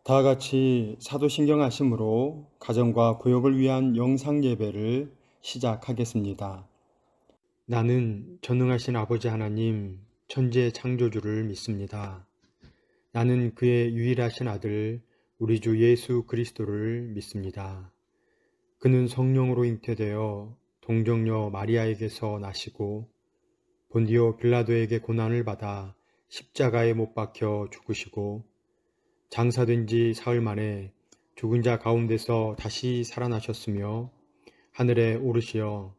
다 같이 사도신경 하심으로 가정과 구역을 위한 영상 예배를 시작하겠습니다. 나는 전능하신 아버지 하나님, 천지의 창조주를 믿습니다. 나는 그의 유일하신 아들, 우리 주 예수 그리스도를 믿습니다. 그는 성령으로 잉태되어 동정녀 마리아에게서 나시고 본디오 빌라도에게 고난을 받아 십자가에 못 박혀 죽으시고 장사된 지 사흘 만에 죽은 자 가운데서 다시 살아나셨으며 하늘에 오르시어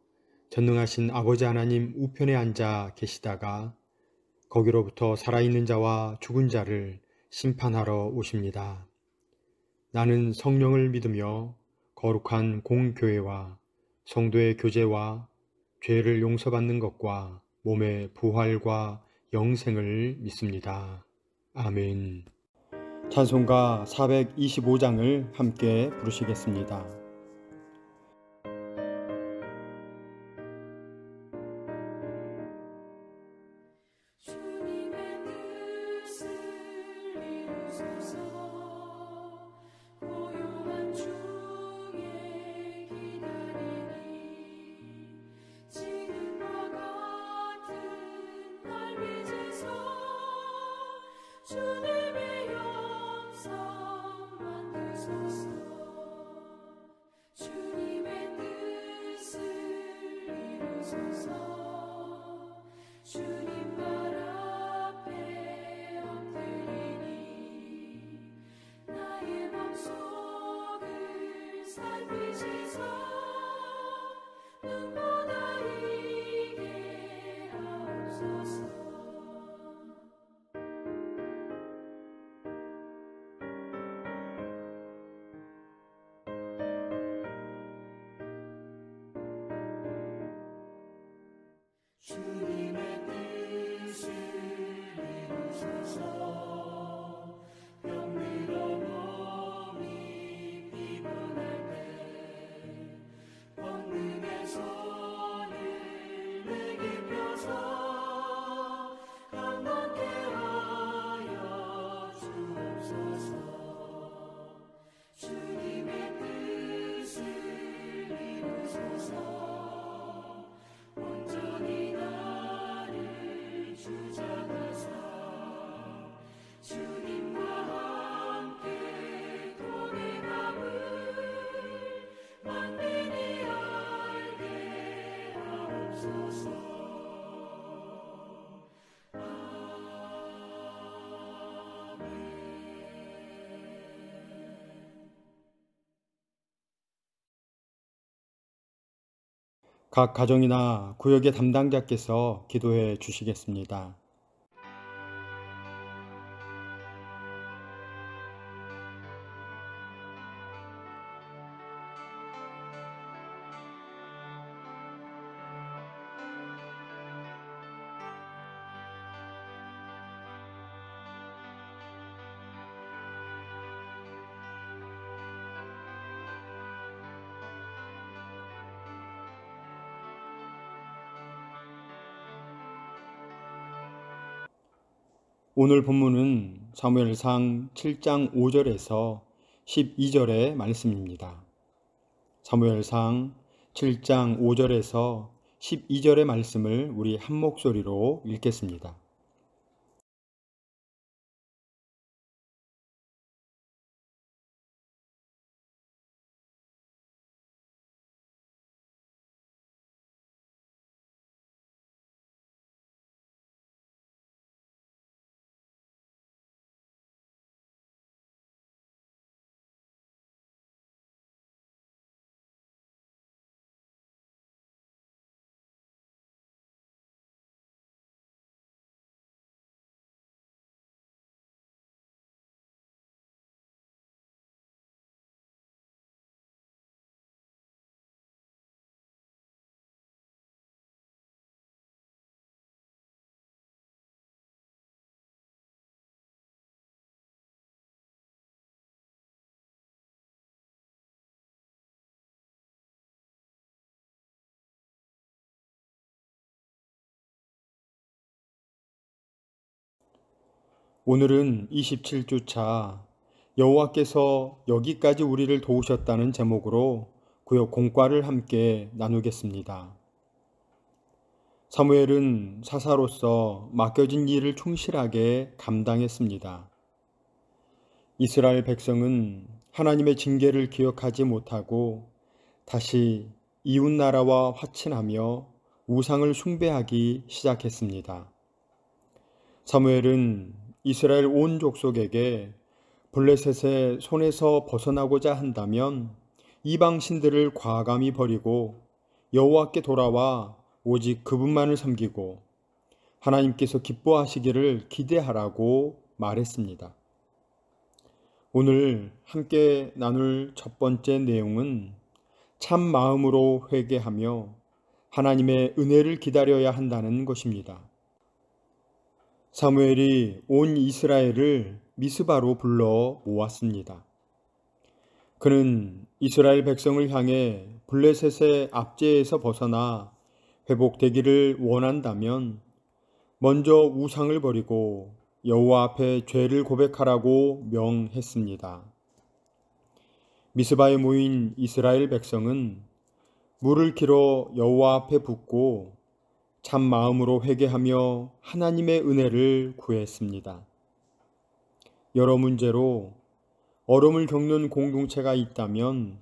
전능하신 아버지 하나님 우편에 앉아 계시다가 거기로부터 살아있는 자와 죽은 자를 심판하러 오십니다. 나는 성령을 믿으며 거룩한 공교회와 성도의 교제와 죄를 용서받는 것과 몸의 부활과 영생을 믿습니다. 아멘. 찬송가 425장을 함께 부르시겠습니다. 주님의 영상 만드소서. 주님의 뜻을 이루소서. 주님 발 앞에 엎드리니 나의 맘속을 살피시소. 눈보다 이게 하옵소서. 주님의 뜻을 이루소서. 병들어 몸이 피곤할 때 권능의 손을 내게 펴서 강건케 하여 주옵소서. 주님의 뜻을 이루소서. 온전히 나를 주장하사 주님과 함께 동행함을 만민이 알게 하옵소서. 각 가정이나 구역의 담당자께서 기도해 주시겠습니다. 오늘 본문은 사무엘상 7장 5절에서 12절의 말씀입니다. 사무엘상 7장 5절에서 12절의 말씀을 우리 한 목소리로 읽겠습니다. 오늘은 27주차 여호와께서 여기까지 우리를 도우셨다는 제목으로 구역 공과를 함께 나누겠습니다. 사무엘은 사사로서 맡겨진 일을 충실하게 감당했습니다. 이스라엘 백성은 하나님의 징계를 기억하지 못하고 다시 이웃나라와 화친하며 우상을 숭배하기 시작했습니다. 사무엘은 이스라엘 온 족속에게 블레셋의 손에서 벗어나고자 한다면 이방 신들을 과감히 버리고 여호와께 돌아와 오직 그분만을 섬기고 하나님께서 기뻐하시기를 기대하라고 말했습니다. 오늘 함께 나눌 첫 번째 내용은 참 마음으로 회개하며 하나님의 은혜를 기다려야 한다는 것입니다. 사무엘이 온 이스라엘을 미스바로 불러 모았습니다. 그는 이스라엘 백성을 향해 블레셋의 압제에서 벗어나 회복되기를 원한다면 먼저 우상을 버리고 여호와 앞에 죄를 고백하라고 명했습니다. 미스바에 모인 이스라엘 백성은 물을 길어 여호와 앞에 붓고 참 마음으로 회개하며 하나님의 은혜를 구했습니다. 여러 문제로 어려움을 겪는 공동체가 있다면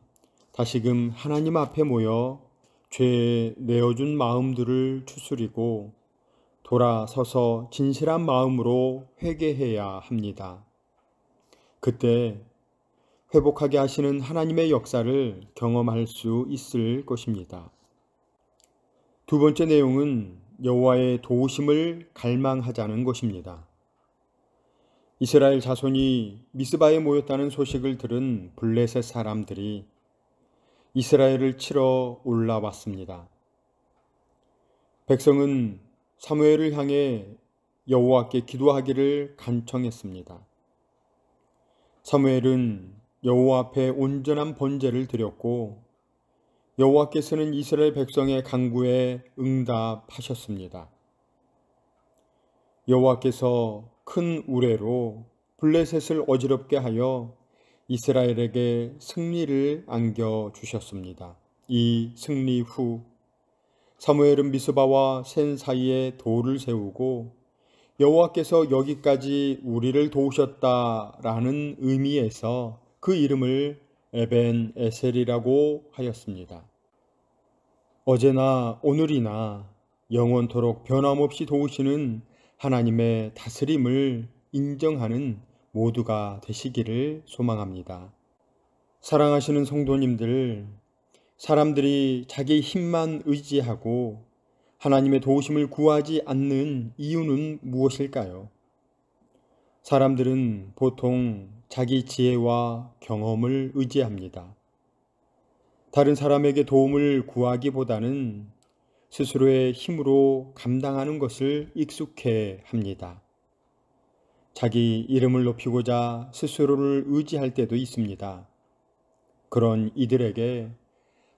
다시금 하나님 앞에 모여 죄에 내어준 마음들을 추스리고 돌아서서 진실한 마음으로 회개해야 합니다. 그때 회복하게 하시는 하나님의 역사를 경험할 수 있을 것입니다. 두 번째 내용은 여호와의 도우심을 갈망하자는 것입니다. 이스라엘 자손이 미스바에 모였다는 소식을 들은 블레셋 사람들이 이스라엘을 치러 올라왔습니다. 백성은 사무엘을 향해 여호와께 기도하기를 간청했습니다. 사무엘은 여호와 앞에 온전한 번제를 드렸고 여호와께서는 이스라엘 백성의 간구에 응답하셨습니다. 여호와께서 큰 우레로 블레셋을 어지럽게 하여 이스라엘에게 승리를 안겨주셨습니다. 이 승리 후 사무엘은 미스바와 센 사이에 돌을 세우고 여호와께서 여기까지 우리를 도우셨다라는 의미에서 그 이름을 에벤 에셀이라고 하였습니다. 어제나 오늘이나 영원토록 변함없이 도우시는 하나님의 다스림을 인정하는 모두가 되시기를 소망합니다. 사랑하시는 성도님들, 사람들이 자기 힘만 의지하고 하나님의 도우심을 구하지 않는 이유는 무엇일까요? 사람들은 보통 자기 지혜와 경험을 의지합니다. 다른 사람에게 도움을 구하기보다는 스스로의 힘으로 감당하는 것을 익숙해 합니다. 자기 이름을 높이고자 스스로를 의지할 때도 있습니다. 그런 이들에게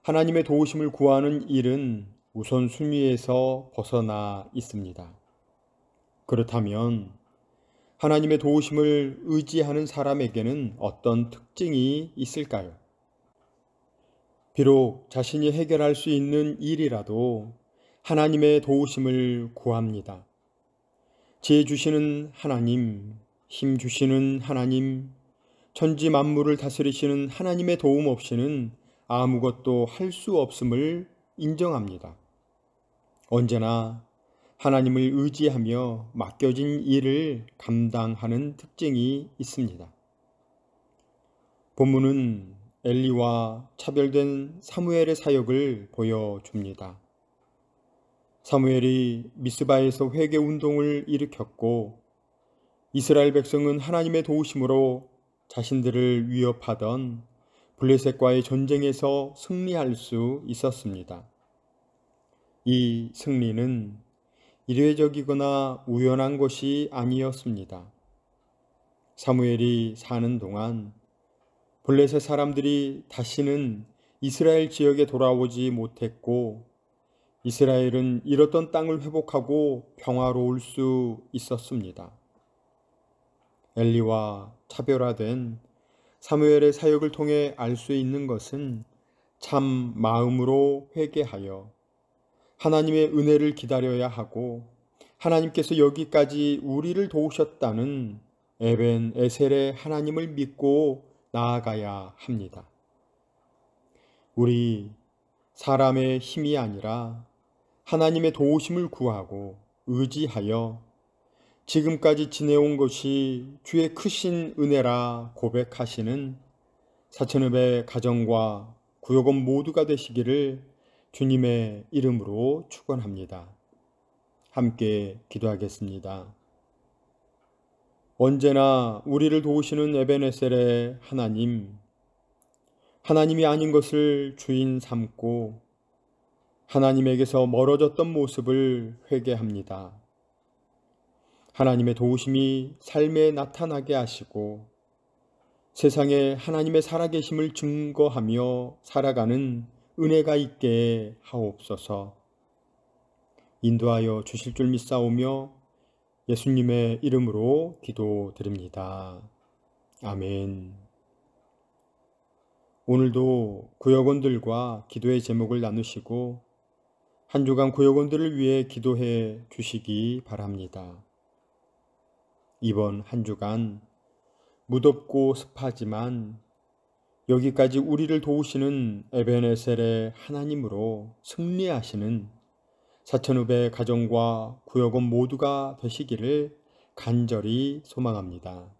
하나님의 도우심을 구하는 일은 우선순위에서 벗어나 있습니다. 그렇다면 하나님의 도우심을 의지하는 사람에게는 어떤 특징이 있을까요? 비록 자신이 해결할 수 있는 일이라도 하나님의 도우심을 구합니다. 지혜 주시는 하나님, 힘 주시는 하나님, 천지 만물을 다스리시는 하나님의 도움 없이는 아무것도 할 수 없음을 인정합니다. 언제나 하나님을 의지하며 맡겨진 일을 감당하는 특징이 있습니다. 본문은 엘리와 차별된 사무엘의 사역을 보여줍니다. 사무엘이 미스바에서 회개 운동을 일으켰고 이스라엘 백성은 하나님의 도우심으로 자신들을 위협하던 블레셋과의 전쟁에서 승리할 수 있었습니다. 이 승리는 이례적이거나 우연한 것이 아니었습니다. 사무엘이 사는 동안 블레셋 사람들이 다시는 이스라엘 지역에 돌아오지 못했고 이스라엘은 잃었던 땅을 회복하고 평화로울 수 있었습니다. 엘리와 차별화된 사무엘의 사역을 통해 알 수 있는 것은 참 마음으로 회개하여 하나님의 은혜를 기다려야 하고 하나님께서 여기까지 우리를 도우셨다는 에벤 에셀의 하나님을 믿고 나아가야 합니다. 우리 사람의 힘이 아니라 하나님의 도우심을 구하고 의지하여 지금까지 지내온 것이 주의 크신 은혜라 고백하시는 사천읍의 가정과 구역원 모두가 되시기를 주님의 이름으로 축원합니다. 함께 기도하겠습니다. 언제나 우리를 도우시는 에벤에셀의 하나님이 아닌 것을 주인 삼고 하나님에게서 멀어졌던 모습을 회개합니다. 하나님의 도우심이 삶에 나타나게 하시고 세상에 하나님의 살아계심을 증거하며 살아가는 은혜가 있게 하옵소서. 인도하여 주실 줄 믿사오며 예수님의 이름으로 기도드립니다. 아멘. 오늘도 구역원들과 기도의 제목을 나누시고 한 주간 구역원들을 위해 기도해 주시기 바랍니다. 이번 한 주간 무덥고 습하지만 여기까지 우리를 도우시는 에벤에셀의 하나님으로 승리하시는 사천읍의 가정과 구역원 모두가 되시기를 간절히 소망합니다.